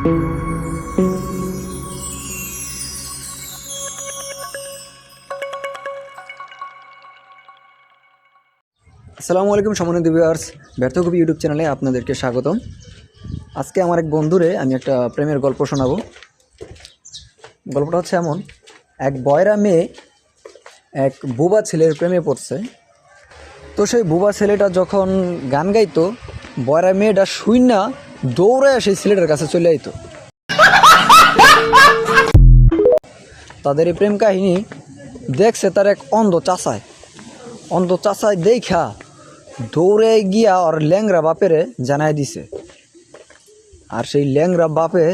আসসালামু আলাইকুম সম্মানিত ভিউয়ার্স, ব্যর্থ কবি ইউটিউব চ্যানেলে আপনাদেরকে স্বাগতম। আজকে আমার এক বন্ধুরে আমি একটা প্রেমের গল্প শোনাবো। গল্পটা হচ্ছে এমন: এক বয়রা মেয়ে এক বুবা ছেলের প্রেমে পড়ছে। তো সেই বুবা ছেলেটা যখন গান গাইতো, বয়রা মেয়েটা শুইনা দৌড়ায় সেই ছেলেটার কাছে চলে আইতো। তাদের এই প্রেম কাহিনী দেখছে তার এক অন্ধ চাচায় দেখা দৌড়ে গিয়া ওর ল্যাংরা বাপেরে জানাই দিছে। আর সেই ল্যাংরা বাপে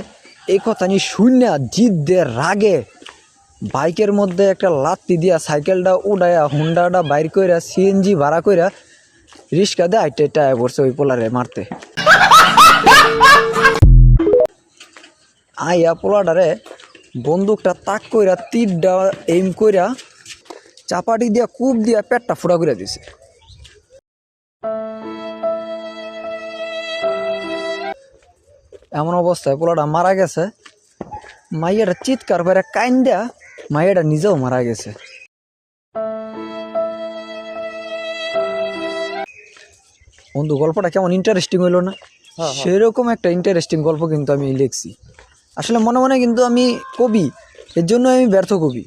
এই কথা নিয়ে শুইনা জিদ্দের রাগে বাইকের মধ্যে একটা লাত্তি দিয়া সাইকেলটা উড়াইয়া হুন্ডাটা বাইর কইরা সিএনজি ভাড়া কইরা রিক্সা দিয়ে আইটা পড়ছে ওই পোলারে মারতে। আইয়া পোলাটারে বন্দুকটা তাক কইরা তীরটা এইম কইরা চাপাটি দিয়া কূপ দিয়া পেটটা ফুটা করে দিছে। এমন অবস্থায় পোলাটা মারা গেছে। মাইয়াটা চিৎকার করে কাইন্দা মাইয়াটা নিজেও মারা গেছে। বন্ধু, গল্পটা কেমন ইন্টারেস্টিং হইল না? সেরকম একটা ইন্টারেস্টিং গল্প কিন্তু আমি লিখছি। আসলে মনে মনে কিন্তু আমি কবি, এর জন্য আমি ব্যর্থ কবি।